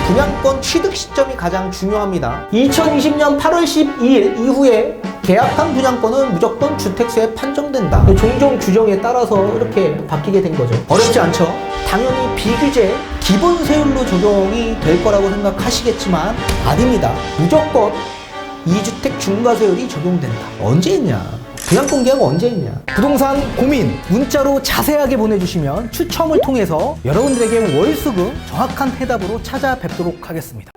분양권 취득 시점이 가장 중요합니다. 2020년 8월 12일 이후에 계약한 분양권은 무조건 주택세에 판정된다. 종종 규정에 따라서 이렇게 바뀌게 된 거죠. 어렵지 않죠? 당연히 비규제 기본 세율로 적용이 될 거라고 생각하시겠지만 아닙니다. 무조건 2주택 중과세율이 적용된다. 언제 했냐? 분양권 계약 언제 했냐? 부동산 고민 문자로 자세하게 보내주시면 추첨을 통해서 여러분들에게 월수금 정확한 해답으로 찾아뵙도록 하겠습니다.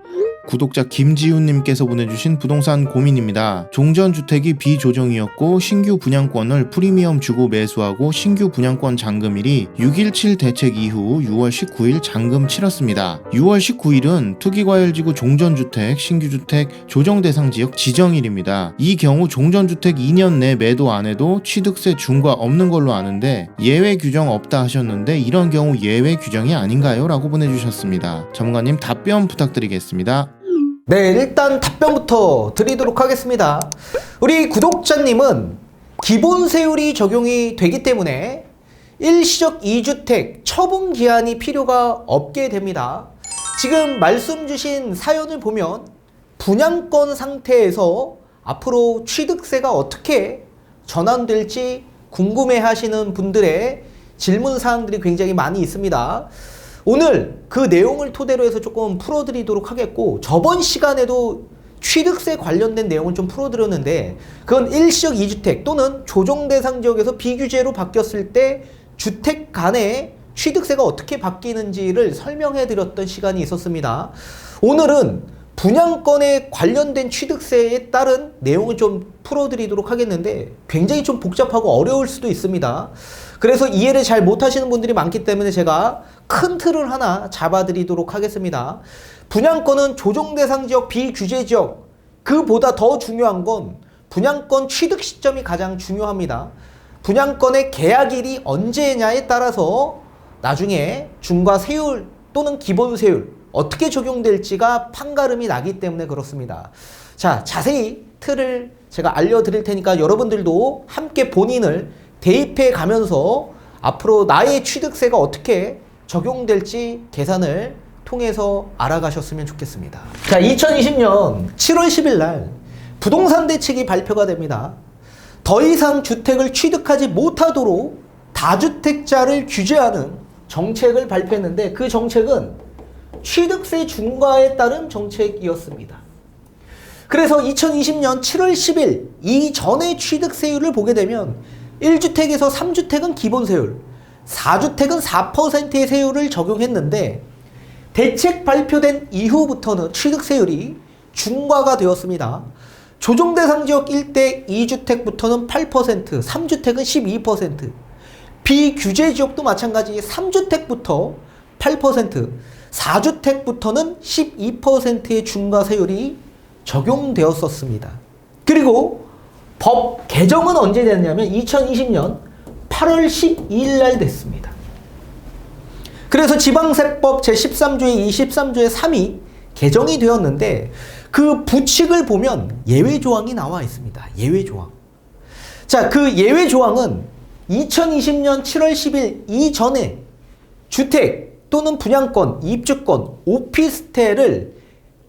구독자 김지훈님께서 보내주신 부동산 고민입니다. 종전주택이 비조정이었고 신규 분양권을 프리미엄 주고 매수하고 신규 분양권 잔금일이 6.17 대책 이후 6월 19일 잔금 치렀습니다. 6월 19일은 투기과열지구 종전주택, 신규주택, 조정대상지역 지정일입니다. 이 경우 종전주택 2년 내 매도 안 해도 취득세 중과 없는 걸로 아는데 예외 규정 없다 하셨는데 이런 경우 예외 규정이 아닌가요? 라고 보내주셨습니다. 전문가님 답변 부탁드리겠습니다. 네, 일단 답변부터 드리도록 하겠습니다. 우리 구독자님은 기본 세율이 적용이 되기 때문에 일시적 2주택 처분 기한이 필요가 없게 됩니다. 지금 말씀 주신 사연을 보면 분양권 상태에서 앞으로 취득세가 어떻게 전환될지 궁금해 하시는 분들의 질문 사항들이 굉장히 많이 있습니다. 오늘 그 내용을 토대로 해서 조금 풀어드리도록 하겠고, 저번 시간에도 취득세 관련된 내용을 좀 풀어드렸는데 그건 일시적 2주택 또는 조정대상 지역에서 비규제로 바뀌었을 때 주택 간의 취득세가 어떻게 바뀌는지를 설명해 드렸던 시간이 있었습니다. 오늘은 분양권에 관련된 취득세에 따른 내용을 좀 풀어드리도록 하겠는데 굉장히 좀 복잡하고 어려울 수도 있습니다. 그래서 이해를 잘 못하시는 분들이 많기 때문에 제가 큰 틀을 하나 잡아드리도록 하겠습니다. 분양권은 조정대상 지역, 비규제 지역, 그보다 더 중요한 건 분양권 취득 시점이 가장 중요합니다. 분양권의 계약일이 언제냐에 따라서 나중에 중과세율 또는 기본세율 어떻게 적용될지가 판가름이 나기 때문에 그렇습니다. 자, 자세히 틀을 제가 알려드릴 테니까 여러분들도 함께 본인을 대입해 가면서 앞으로 나의 취득세가 어떻게 적용될지 계산을 통해서 알아가셨으면 좋겠습니다. 자, 2020년 7월 10일 날 부동산 대책이 발표가 됩니다. 더 이상 주택을 취득하지 못하도록 다주택자를 규제하는 정책을 발표했는데 그 정책은 취득세 중과에 따른 정책이었습니다. 그래서 2020년 7월 10일 이전의 취득세율을 보게 되면 1주택에서 3주택은 기본세율, 4주택은 4%의 세율을 적용했는데 대책 발표된 이후부터는 취득세율이 중과가 되었습니다. 조정대상 지역 1대 2주택부터는 8%, 3주택은 12%, 비규제 지역도 마찬가지 3주택부터 8%, 4주택부터는 12%의 중과세율이 적용되었었습니다. 그리고 법 개정은 언제 됐냐면 2020년 8월 12일 날 됐습니다. 그래서 지방세법 제13조의 23조의 3이 개정이 되었는데 그 부칙을 보면 예외 조항이 나와 있습니다. 예외 조항. 자, 그 예외 조항은 2020년 7월 10일 이전에 주택 또는 분양권, 입주권, 오피스텔을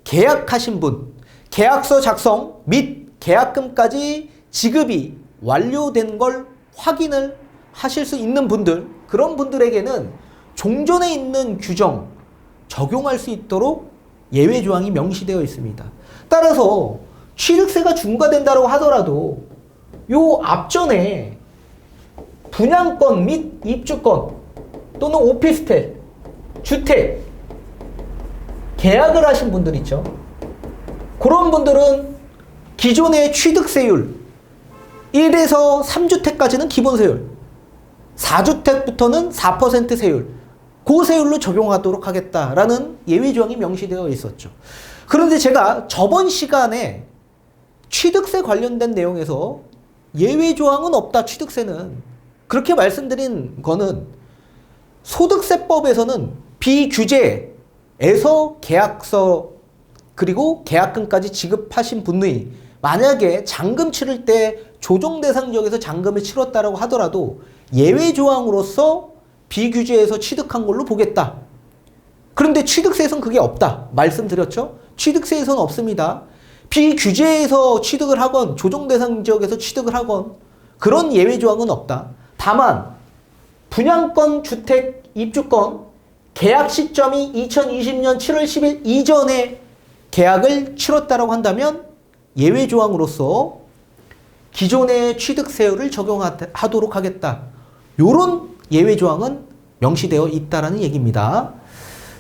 계약하신 분, 계약서 작성 및 계약금까지 지급이 완료된 걸 확인을 하실 수 있는 분들, 그런 분들에게는 종전에 있는 규정 적용할 수 있도록 예외 조항이 명시되어 있습니다. 따라서 취득세가 중과된다고 하더라도 요 앞전에 분양권 및 입주권 또는 오피스텔, 주택 계약을 하신 분들 있죠. 그런 분들은 기존의 취득세율 1에서 3주택까지는 기본세율, 4주택부터는 4% 세율, 그 세율로 적용하도록 하겠다라는 예외 조항이 명시되어 있었죠. 그런데 제가 저번 시간에 취득세 관련된 내용에서 예외 조항은 없다, 취득세는. 그렇게 말씀드린 거는 소득세법에서는 비규제에서 계약서 그리고 계약금까지 지급하신 분이 만약에 잔금 치를 때 조정대상 지역에서 잔금을 치렀다라고 하더라도 예외 조항으로서 비규제에서 취득한 걸로 보겠다. 그런데 취득세에서는 그게 없다. 말씀드렸죠? 취득세에서는 없습니다. 비규제에서 취득을 하건 조정 대상 지역에서 취득을 하건 그런 예외 조항은 없다. 다만 분양권, 주택, 입주권 계약 시점이 2020년 7월 10일 이전에 계약을 치렀다라고 한다면 예외 조항으로서 기존의 취득세율을 적용하도록 하겠다. 요런 예외 조항은 명시되어 있다라는 얘기입니다.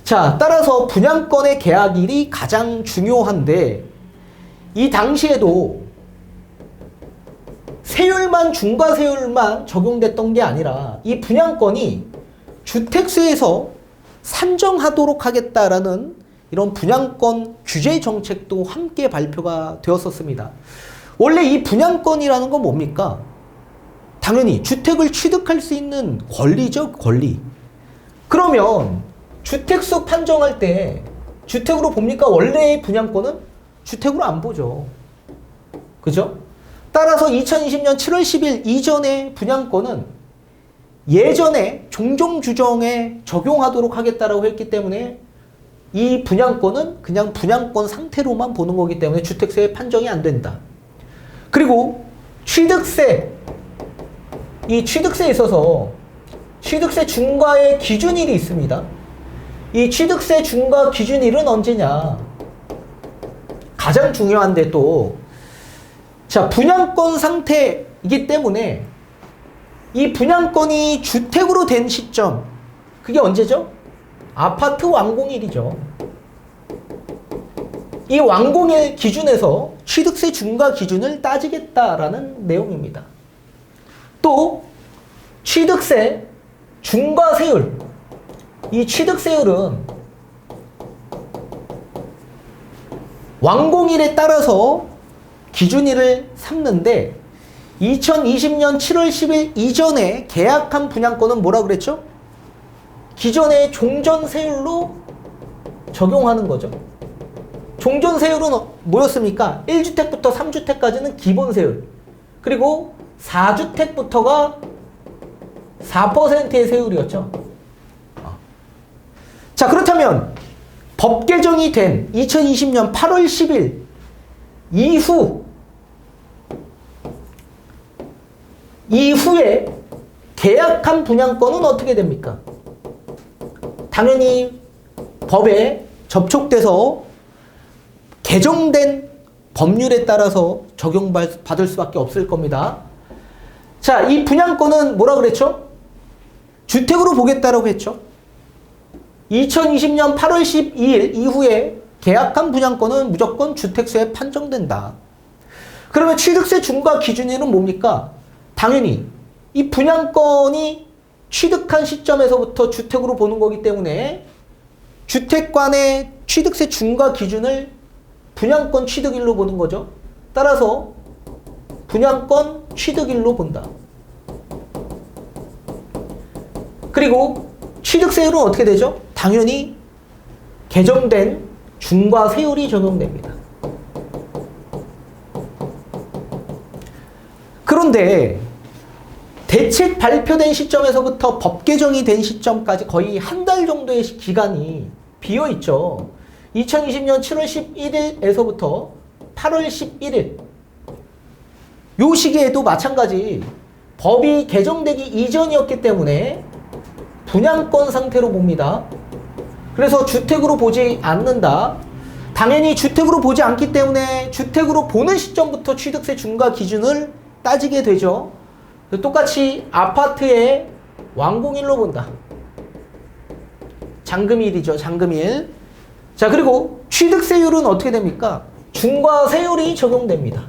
자, 따라서 분양권의 계약일이 가장 중요한데 이 당시에도 세율만 중과세율만 적용됐던 게 아니라 이 분양권이 주택수에서 산정하도록 하겠다라는 이런 분양권 규제 정책도 함께 발표가 되었었습니다. 원래 이 분양권이라는 건 뭡니까? 당연히 주택을 취득할 수 있는 권리죠, 권리. 그러면 주택수 판정할 때 주택으로 봅니까? 원래의 분양권은 주택으로 안 보죠. 그죠? 따라서 2020년 7월 10일 이전의 분양권은 예전에 종종주정에 적용하도록 하겠다라고 했기 때문에 이 분양권은 그냥 분양권 상태로만 보는 거기 때문에 주택세 판정이 안 된다. 그리고 취득세, 이 취득세에 있어서 취득세 중과의 기준일이 있습니다. 이 취득세 중과 기준일은 언제냐? 가장 중요한데 또 자, 분양권 상태이기 때문에 이 분양권이 주택으로 된 시점, 그게 언제죠? 아파트 완공일이죠. 이 완공일 기준에서 취득세 중과 기준을 따지겠다라는 내용입니다. 또 취득세 중과세율, 이 취득세율은 완공일에 따라서 기준일을 삼는데 2020년 7월 10일 이전에 계약한 분양권은 뭐라 그랬죠? 기존의 종전세율로 적용하는 거죠. 종전세율은 뭐였습니까? 1주택부터 3주택까지는 기본세율, 그리고 4주택부터가 4%의 세율이었죠. 자, 그렇다면 법 개정이 된 2020년 8월 10일 이후에 계약한 분양권은 어떻게 됩니까? 당연히 법에 접촉돼서 개정된 법률에 따라서 적용받을 수밖에 없을 겁니다. 자, 이 분양권은 뭐라 그랬죠? 주택으로 보겠다라고 했죠. 2020년 8월 12일 이후에 계약한 분양권은 무조건 주택세에 판정된다. 그러면 취득세 중과 기준일은 뭡니까? 당연히 이 분양권이 취득한 시점에서부터 주택으로 보는 거기 때문에 주택관의 취득세 중과 기준을 분양권 취득일로 보는 거죠. 따라서 분양권 취득일로 본다. 그리고 취득세율은 어떻게 되죠? 당연히 개정된 중과세율이 적용됩니다. 그런데 대책 발표된 시점에서부터 법 개정이 된 시점까지 거의 한 달 정도의 기간이 비어있죠. 2020년 7월 11일에서부터 8월 11일 요 시기에도 마찬가지 법이 개정되기 이전이었기 때문에 분양권 상태로 봅니다. 그래서 주택으로 보지 않는다. 당연히 주택으로 보지 않기 때문에 주택으로 보는 시점부터 취득세 중과 기준을 따지게 되죠. 똑같이 아파트의 완공일로 본다. 잔금일이죠. 잔금일. 자, 그리고 취득세율은 어떻게 됩니까? 중과세율이 적용됩니다.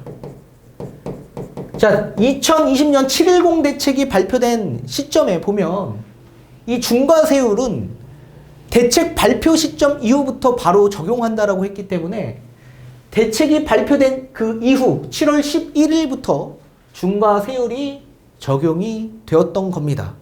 자, 2020년 710 대책이 발표된 시점에 보면 이 중과세율은 대책 발표 시점 이후부터 바로 적용한다라고 했기 때문에 대책이 발표된 그 이후 7월 11일부터 중과세율이 적용이 되었던 겁니다.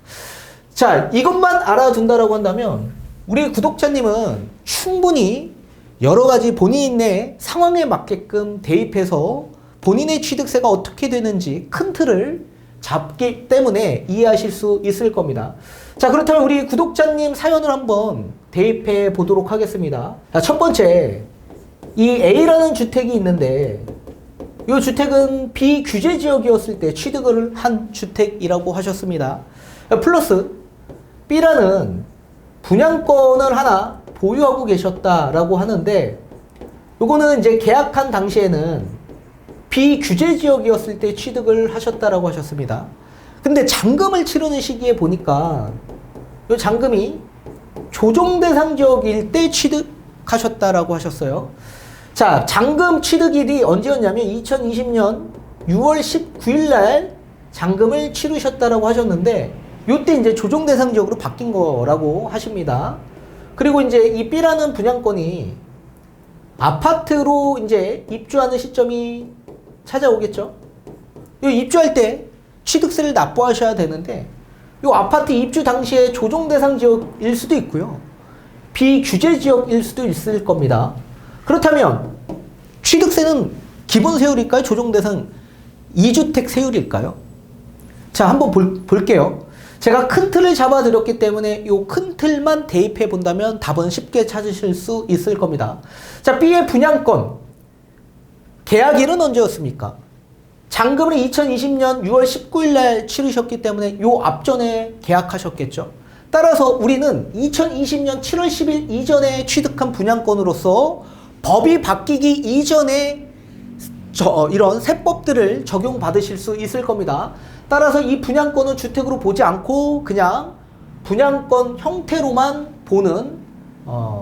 자, 이것만 알아둔다라고 한다면 우리 구독자님은 충분히 여러 가지 본인의 상황에 맞게끔 대입해서 본인의 취득세가 어떻게 되는지 큰 틀을 잡기 때문에 이해하실 수 있을 겁니다. 자, 그렇다면 우리 구독자님 사연을 한번 대입해 보도록 하겠습니다. 자, 첫 번째, 이 A라는 주택이 있는데 이 주택은 비규제 지역이었을 때 취득을 한 주택이라고 하셨습니다. 플러스 B라는 분양권을 하나 보유하고 계셨다라고 하는데 요거는 이제 계약한 당시에는 비규제 지역이었을 때 취득을 하셨다라고 하셨습니다. 근데 잔금을 치르는 시기에 보니까 요 잔금이 조정 대상 지역일 때 취득하셨다라고 하셨어요. 자, 잔금 취득일이 언제였냐면 2020년 6월 19일 날 잔금을 치르셨다라고 하셨는데 요때 이제 조정 대상 지역으로 바뀐 거라고 하십니다. 그리고 이제 이 B라는 분양권이 아파트로 이제 입주하는 시점이 찾아오겠죠. 요 입주할 때 취득세를 납부하셔야 되는데 요 아파트 입주 당시에 조정 대상 지역일 수도 있고요. 비규제 지역일 수도 있을 겁니다. 그렇다면 취득세는 기본 세율일까요? 조정 대상 2주택 세율일까요? 자, 한번 볼게요. 제가 큰 틀을 잡아드렸기 때문에 이 큰 틀만 대입해 본다면 답은 쉽게 찾으실 수 있을 겁니다. 자, B의 분양권 계약일은 언제였습니까? 잔금을 2020년 6월 19일 날 치르셨기 때문에 요 앞전에 계약하셨겠죠. 따라서 우리는 2020년 7월 10일 이전에 취득한 분양권으로서 법이 바뀌기 이전에 이런 세법들을 적용받으실 수 있을 겁니다. 따라서 이 분양권은 주택으로 보지 않고 그냥 분양권 형태로만 보는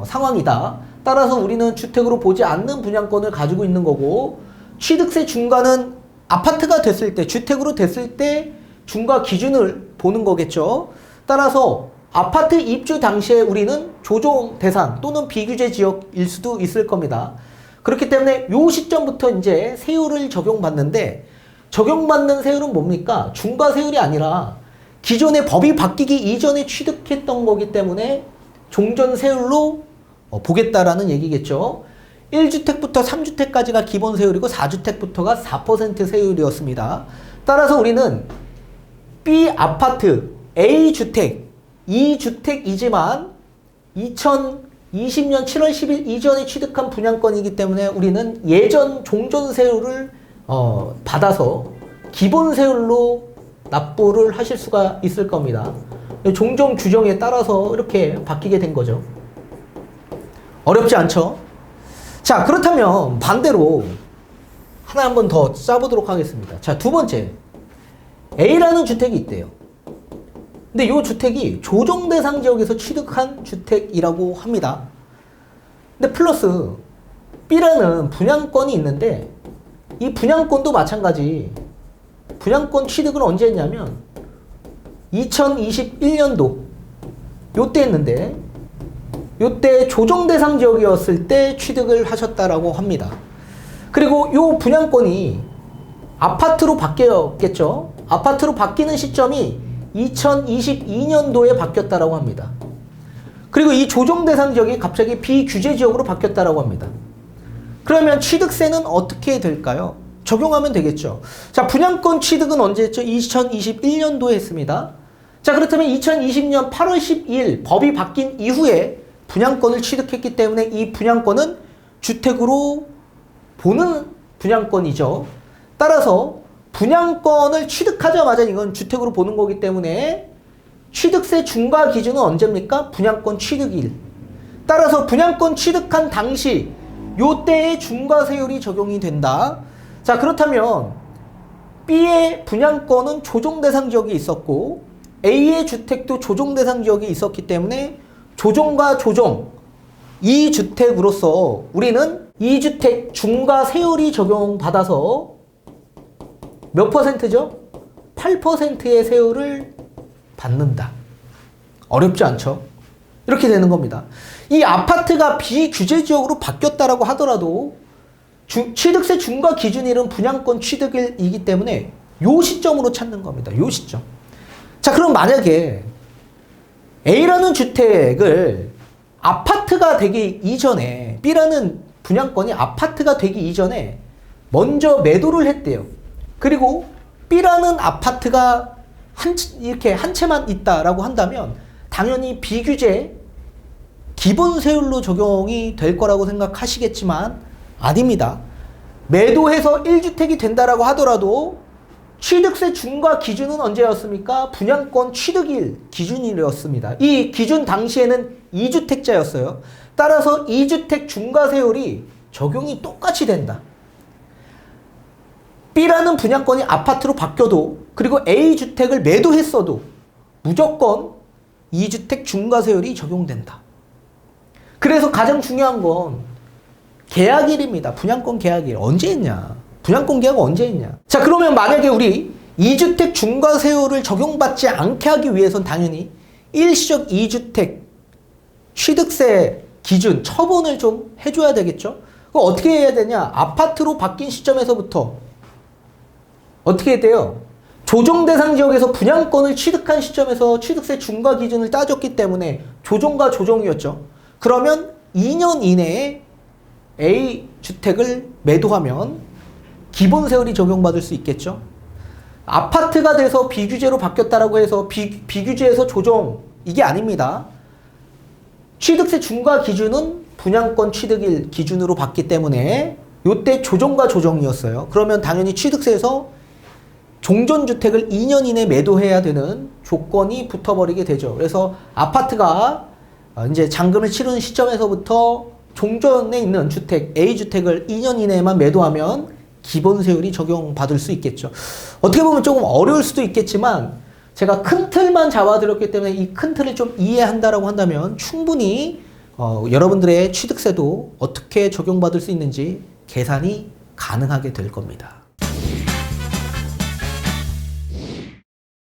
상황이다. 따라서 우리는 주택으로 보지 않는 분양권을 가지고 있는 거고 취득세 중과는 아파트가 됐을 때, 주택으로 됐을 때 중과 기준을 보는 거겠죠. 따라서 아파트 입주 당시에 우리는 조정 대상 또는 비규제 지역일 수도 있을 겁니다. 그렇기 때문에 요 시점부터 이제 세율을 적용받는데 적용받는 세율은 뭡니까? 중과 세율이 아니라 기존의 법이 바뀌기 이전에 취득했던 거기 때문에 종전 세율로 보겠다라는 얘기겠죠. 1주택부터 3주택까지가 기본 세율이고 4주택부터가 4% 세율이었습니다. 따라서 우리는 B 아파트 A주택 2주택이지만 2020년 7월 10일 이전에 취득한 분양권이기 때문에 우리는 예전 종전 세율을 받아서 기본 세율로 납부를 하실 수가 있을 겁니다. 종전 규정에 따라서 이렇게 바뀌게 된 거죠. 어렵지 않죠? 자, 그렇다면 반대로 하나 한번 더 짜보도록 하겠습니다. 자, 두 번째, A라는 주택이 있대요. 근데 이 주택이 조정 대상 지역에서 취득한 주택이라고 합니다. 근데 플러스 B라는 분양권이 있는데 이 분양권도 마찬가지 분양권 취득을 언제 했냐면 2021년도 요때 했는데 요때 조정 대상 지역이었을 때 취득을 하셨다라고 합니다. 그리고 요 분양권이 아파트로 바뀌었겠죠. 아파트로 바뀌는 시점이 2022년도에 바뀌었다라고 합니다. 그리고 이 조정 대상 지역이 갑자기 비규제 지역으로 바뀌었다라고 합니다. 그러면 취득세는 어떻게 될까요? 적용하면 되겠죠. 자, 분양권 취득은 언제 했죠? 2021년도에 했습니다. 자, 그렇다면 2020년 8월 12일 법이 바뀐 이후에 분양권을 취득했기 때문에 이 분양권은 주택으로 보는 분양권이죠. 따라서 분양권을 취득하자마자 이건 주택으로 보는 거기 때문에 취득세 중과 기준은 언제입니까? 분양권 취득일. 따라서 분양권 취득한 당시 요때의 중과세율이 적용이 된다. 자, 그렇다면 B의 분양권은 조정 대상 지역이 있었고 A의 주택도 조정 대상 지역이 있었기 때문에 조정과 조정 2주택으로서 우리는 2주택 중과세율이 적용받아서 몇 퍼센트죠? 8%의 세율을 받는다. 어렵지 않죠? 이렇게 되는 겁니다. 이 아파트가 비규제 지역으로 바뀌었다라고 하더라도 취득세 중과 기준일은 분양권 취득일이기 때문에 요 시점으로 찾는 겁니다. 요 시점. 자, 그럼 만약에 A라는 주택을 아파트가 되기 이전에 B라는 분양권이 아파트가 되기 이전에 먼저 매도를 했대요. 그리고 B라는 아파트가 이렇게 한 채만 있다라고 한다면 당연히 비규제 기본 세율로 적용이 될 거라고 생각하시겠지만 아닙니다. 매도해서 1주택이 된다라고 하더라도 취득세 중과 기준은 언제였습니까? 분양권 취득일 기준일이었습니다. 이 기준 당시에는 2주택자였어요. 따라서 2주택 중과세율이 적용이 똑같이 된다. B라는 분양권이 아파트로 바뀌어도 그리고 A주택을 매도했어도 무조건 2주택 중과세율이 적용된다. 그래서 가장 중요한 건 계약일입니다. 분양권 계약일. 언제 했냐? 분양권 계약은 언제 했냐? 자, 그러면 만약에 우리 2주택 중과세율을 적용받지 않게 하기 위해선 당연히 일시적 2주택 취득세 기준 처분을 좀 해줘야 되겠죠? 그거 어떻게 해야 되냐? 아파트로 바뀐 시점에서부터 어떻게 해야 돼요? 조정 대상 지역에서 분양권을 취득한 시점에서 취득세 중과 기준을 따졌기 때문에 조정과 조정이었죠. 그러면 2년 이내에 A주택을 매도하면 기본세율이 적용받을 수 있겠죠. 아파트가 돼서 비규제로 바뀌었다라고 해서 비규제에서 조정, 이게 아닙니다. 취득세 중과 기준은 분양권 취득일 기준으로 봤기 때문에 요때 조정과 조정이었어요. 그러면 당연히 취득세에서 종전주택을 2년 이내 매도해야 되는 조건이 붙어버리게 되죠. 그래서 아파트가 이제 잔금을 치르는 시점에서부터 종전에 있는 주택, A주택을 2년 이내에만 매도하면 기본세율이 적용받을 수 있겠죠. 어떻게 보면 조금 어려울 수도 있겠지만 제가 큰 틀만 잡아드렸기 때문에 이 큰 틀을 좀 이해한다라고 한다면 충분히 여러분들의 취득세도 어떻게 적용받을 수 있는지 계산이 가능하게 될 겁니다.